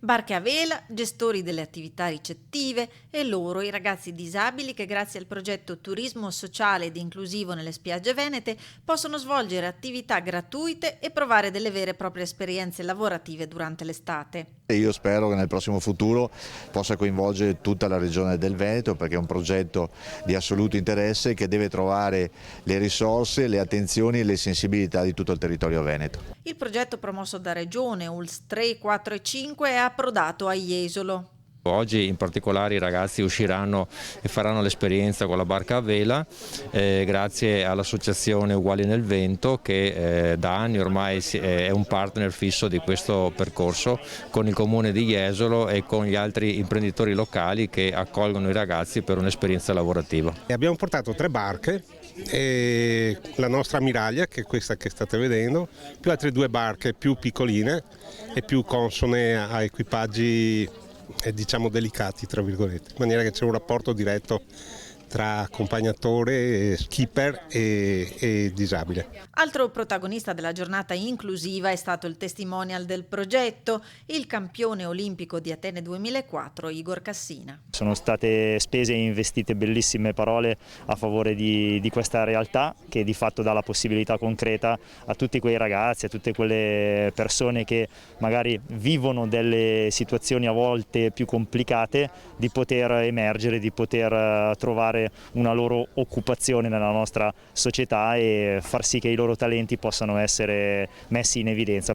Barche a vela, gestori delle attività ricettive e loro, i ragazzi disabili che grazie al progetto Turismo Sociale ed Inclusivo nelle spiagge venete possono svolgere attività gratuite e provare delle vere e proprie esperienze lavorative durante l'estate. E io spero che nel prossimo futuro possa coinvolgere tutta la regione del Veneto, perché è un progetto di assoluto interesse che deve trovare le risorse, le attenzioni e le sensibilità di tutto il territorio veneto. Il progetto promosso da Regione ULSS 3, 4 e 5 è approdato a Jesolo. Oggi in particolare i ragazzi usciranno e faranno l'esperienza con la barca a vela grazie all'associazione Uguali nel Vento che da anni ormai è un partner fisso di questo percorso con il comune di Jesolo e con gli altri imprenditori locali che accolgono i ragazzi per un'esperienza lavorativa. Abbiamo portato 3 barche, e la nostra ammiraglia, che è questa che state vedendo, più altre 2 barche più piccoline e più consone a equipaggi diciamo delicati, tra virgolette, in maniera che c'è un rapporto diretto tra accompagnatore, skipper e disabile. Altro protagonista della giornata inclusiva è stato il testimonial del progetto, il campione olimpico di Atene 2004 Igor Cassina. Sono state spese e investite bellissime parole a favore di questa realtà che di fatto dà la possibilità concreta a tutti quei ragazzi, a tutte quelle persone che magari vivono delle situazioni a volte più complicate di poter emergere, di poter trovare una loro occupazione nella nostra società e far sì che i loro talenti possano essere messi in evidenza.